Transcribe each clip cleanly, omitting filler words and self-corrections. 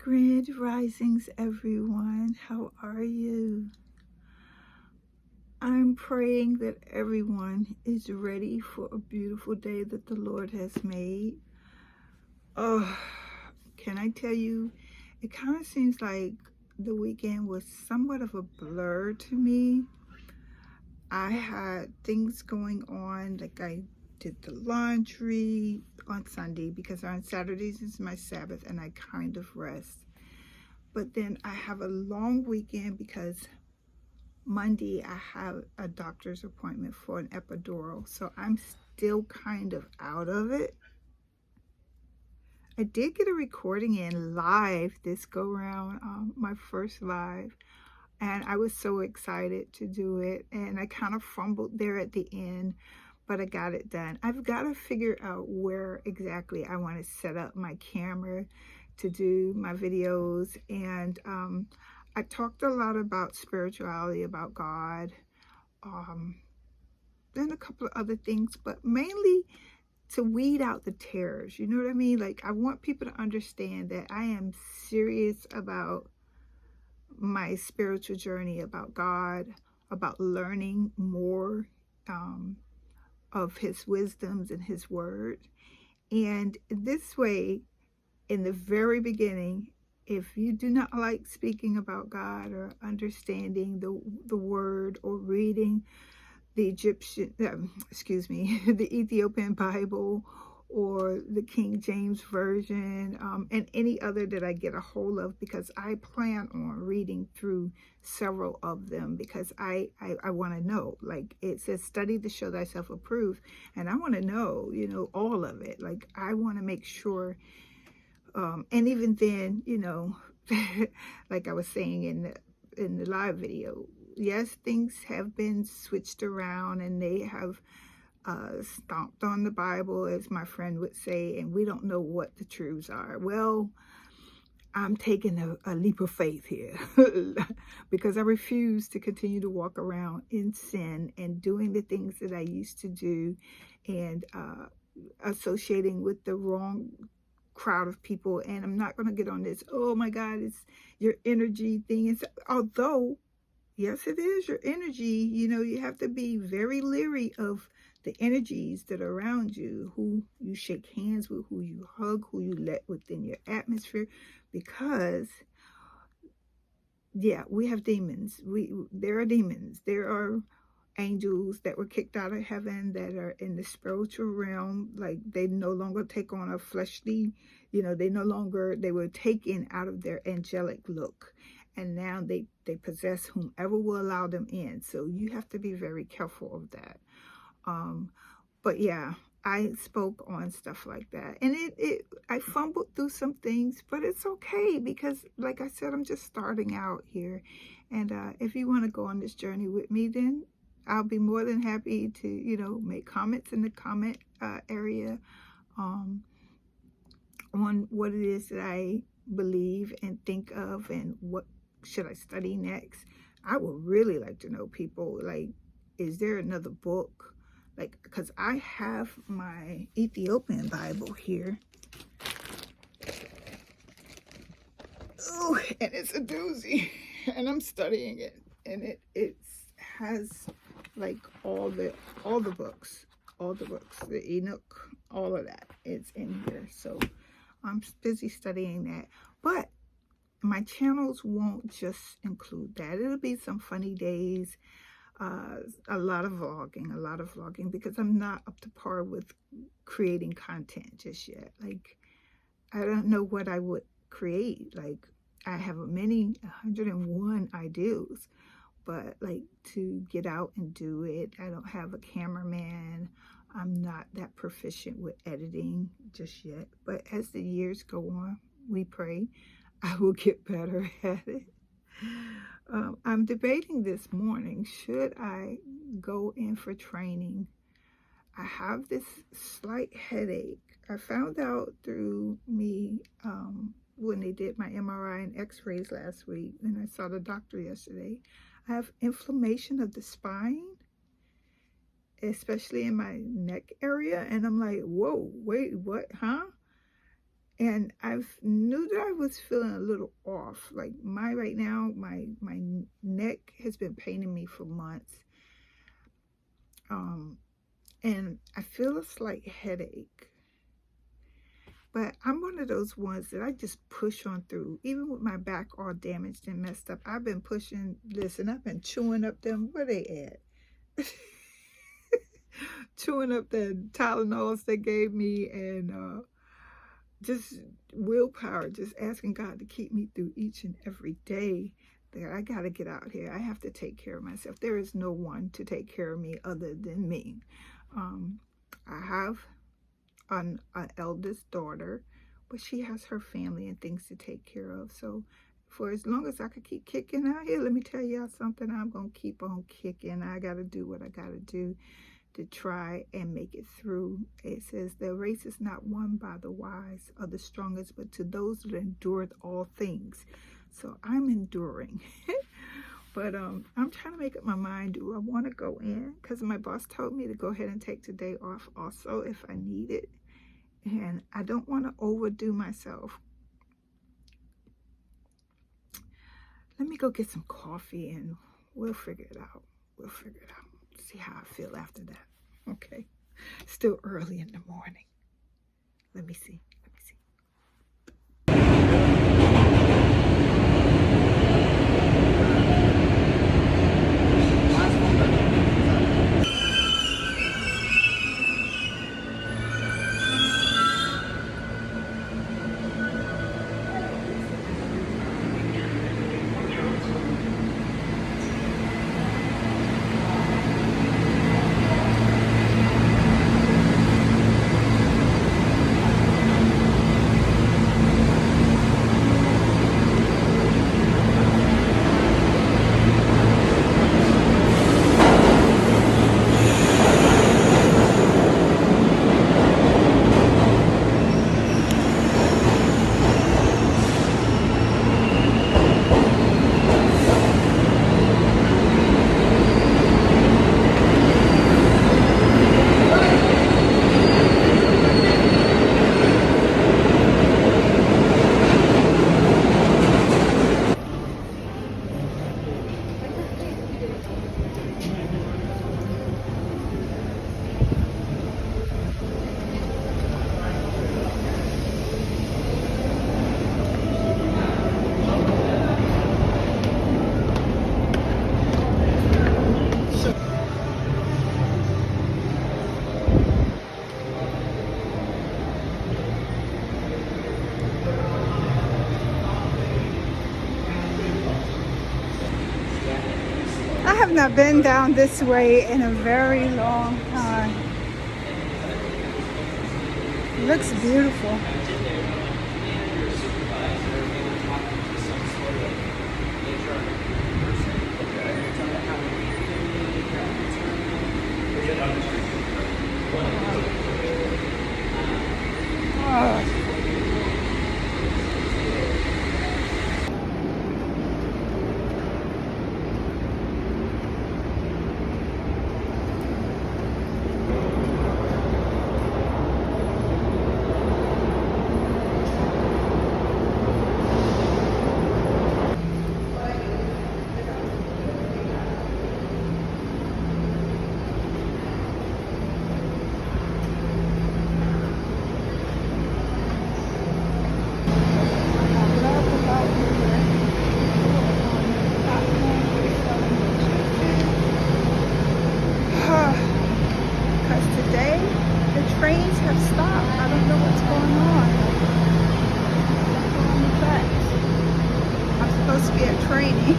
Grand risings, everyone. How are you? I'm praying that everyone is ready for a beautiful day that the Lord has made. Oh, can I tell you, it kind of seems like the weekend was somewhat of a blur to me. I had things going on, like I did the laundry on Sunday because on Saturdays is my Sabbath and I kind of rest. But then I have a long weekend because Monday I have a doctor's appointment for an epidural. So I'm still kind of out of it. I did get a recording in live this go round, my first live. And I was so excited to do it. And I kind of fumbled there at the end, but I got it done. I've got to figure out where exactly I want to set up my camera to do my videos. And I talked a lot about spirituality, about God, and a couple of other things, but mainly to weed out the terrors. You know what I mean? Like, I want people to understand that I am serious about my spiritual journey, about God, about learning more of his wisdoms and his word. And this way, in the very beginning, if you do not like speaking about God or understanding the word or reading the the Ethiopian Bible or the King James Version, and any other that I get a hold of, because I plan on reading through several of them, because I want to know, like it says, study to show thyself approved, and I want to know, all of it. Like, I want to make sure, and even then, like I was saying in the live video, yes, things have been switched around and they have stomped on the Bible, as my friend would say, and we don't know what the truths are. Well, I'm taking a leap of faith here because I refuse to continue to walk around in sin and doing the things that I used to do, and associating with the wrong crowd of people. And I'm not going to get on this, oh my God, it's your energy thing. It's, although, yes, it is your energy. You have to be very leery of the energies that are around you, who you shake hands with, who you hug, who you let within your atmosphere, because, yeah, we have demons. There are demons. There are angels that were kicked out of heaven that are in the spiritual realm. Like, they no longer take on a fleshly, they were taken out of their angelic look, and now they possess whomever will allow them in. So you have to be very careful of that. But yeah, I spoke on stuff like that, and I fumbled through some things, but it's okay, because like I said, I'm just starting out here. And if you want to go on this journey with me, then I'll be more than happy to, make comments in the comment area on what it is that I believe and think of, and what should I study next. I would really like to know, people, like, is there another book? Like, because I have my Ethiopian Bible here. Oh, and it's a doozy. And I'm studying it. And it has like all the books, the Enoch, all of that. It's in here. So I'm busy studying that. But my channels won't just include that. It'll be some funny days, a lot of vlogging, because I'm not up to par with creating content just yet. Like, I don't know what I would create. Like, I have 101 ideas, but like, to get out and do it, I don't have a cameraman. I'm not that proficient with editing just yet. But as the years go on, we pray I will get better at it. I'm debating this morning, should I go in for training? I have this slight headache. I found out through me when they did my MRI and x-rays last week, and I saw the doctor yesterday. I have inflammation of the spine, especially in my neck area. And I'm like, whoa, wait, what, huh? And I knew that I was feeling a little off. Like right now, my neck has been paining me for months. And I feel a slight headache. But I'm one of those ones that I just push on through. Even with my back all damaged and messed up, I've been pushing. Listen, I've been chewing up them, where they at? Chewing up the Tylenols they gave me, and just willpower, just asking God to keep me through each and every day. That I got to get out here. I have to take care of myself. There is no one to take care of me other than me. I have an eldest daughter, but she has her family and things to take care of. So for as long as I could keep kicking out here, let me tell y'all something, I'm going to keep on kicking. I got to do what I got to do to try and make it through. It says the race is not won by the wise or the strongest, but to those that endureth all things. So I'm enduring. But I'm trying to make up my mind. Do I want to go in? Because my boss told me to go ahead and take today off also if I need it. And I don't want to overdo myself. Let me go get some coffee and we'll figure it out. We'll figure it out. See how I feel after that. Okay. Still early in the morning. Let me see. I have not been down this way in a very long time. It looks beautiful. Oh. Trains have stopped. I don't know what's going on. I'm supposed to be at training.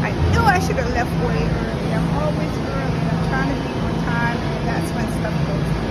I knew I should have left way early. I'm always early. I'm trying to be on time, and that's when stuff goes on.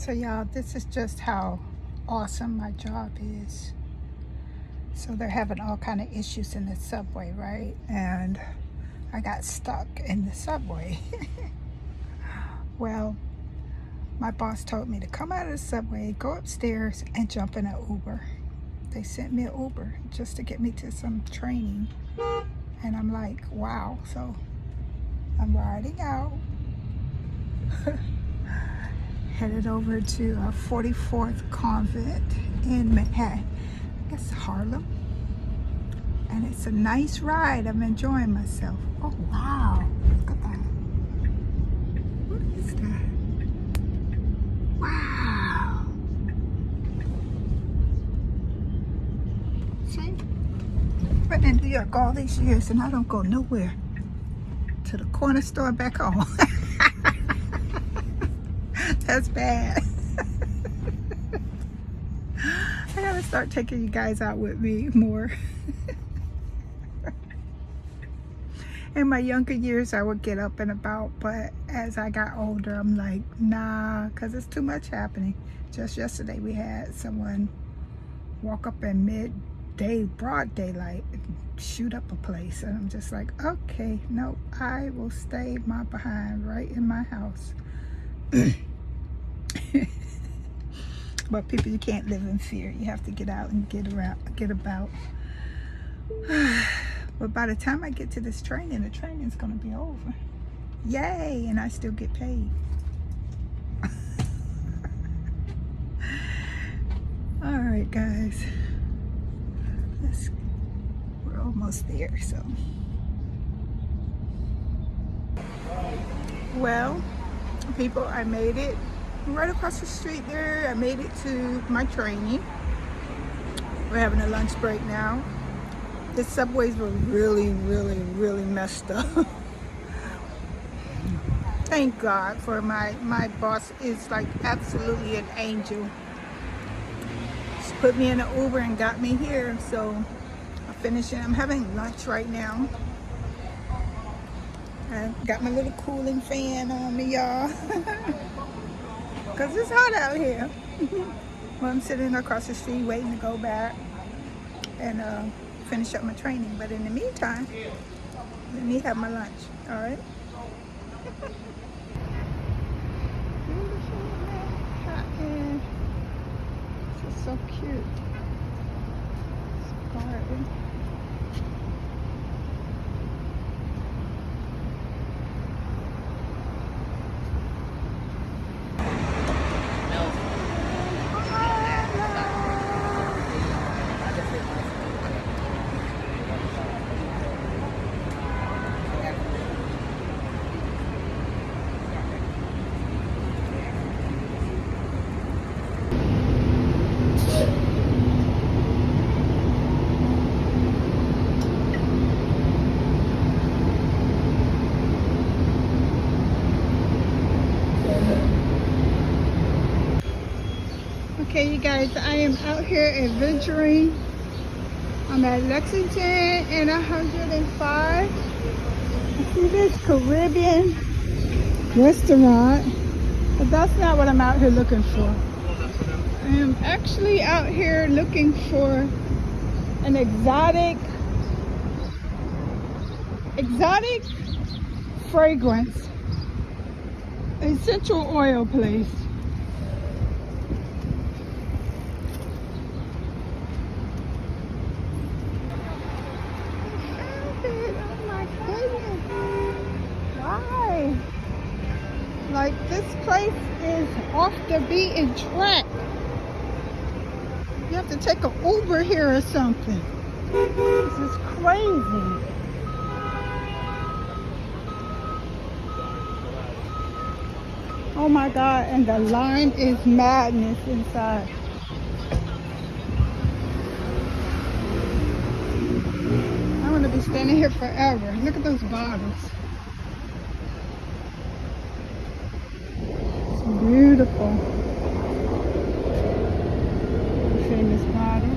So y'all, this is just how awesome my job is. So they're having all kind of issues in the subway, right? And I got stuck in the subway. Well, my boss told me to come out of the subway, go upstairs, and jump in an Uber. They sent me an Uber just to get me to some training. And I'm like, wow. So I'm riding out, headed over to 44th Convent in Manhattan. I guess Harlem. And it's a nice ride. I'm enjoying myself. Oh, wow. Look at that. What is that? Wow. See? Been in New York all these years and I don't go nowhere. To the corner store back home. That's bad. I gotta start taking you guys out with me more. In my younger years, I would get up and about, but as I got older, I'm like, nah, because it's too much happening. Just yesterday, we had someone walk up in midday, broad daylight, and shoot up a place. And I'm just like, okay, no, I will stay my behind right in my house. But people, you can't live in fear. You have to get out and get around, get about. But by the time I get to this training, the training's gonna be over. Yay, and I still get paid. All right, guys. We're almost there, so. Well, people, I made it right across the street there. I made it to my training. We're having a lunch break now. The subways were really, really, really messed up. Thank God for my boss is like absolutely an angel. She put me in an Uber and got me here. So I'm finishing. I'm having lunch right now. I got my little cooling fan on me, y'all. Because it's hot out here. Well, I'm sitting across the street waiting to go back and finish up my training. But in the meantime, let me have my lunch. All right. Beautiful Manhattan. This is so cute. It's a garden. Okay, you guys, I am out here adventuring. I'm at Lexington and 105. I see this Caribbean restaurant, but that's not what I'm out here looking for. I am actually out here looking for an exotic fragrance, essential oil place. Like, this place is off the beaten track. You have to take an Uber here or something. This is crazy. Oh my God, and the line is madness inside. I'm gonna be standing here forever. Look at those bottles. Beautiful. Famous bottle.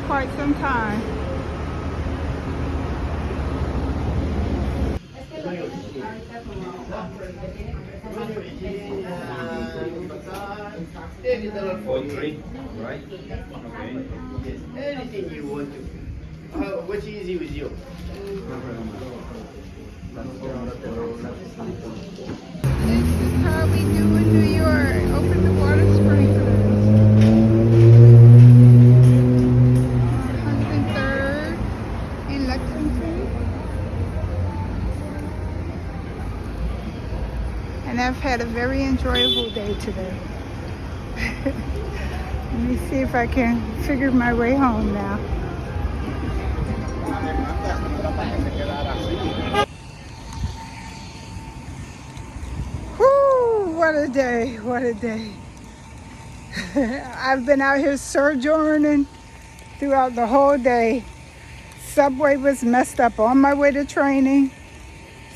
quite some time. Poetry, right? Okay. Yes, anything you want to. What's easy with you? This is how we do in New York. Open the water sprinklers. 103rd in Lexington. And I've had a very enjoyable day today. Let me see if I can figure my way home now. Whoo, what a day, what a day. I've been out here sojourning throughout the whole day. Subway was messed up on my way to training.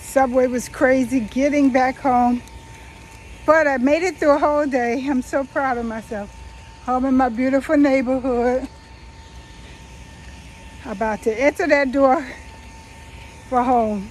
Subway was crazy getting back home. But I made it through a whole day. I'm so proud of myself. Home in my beautiful neighborhood. About to enter that door for home.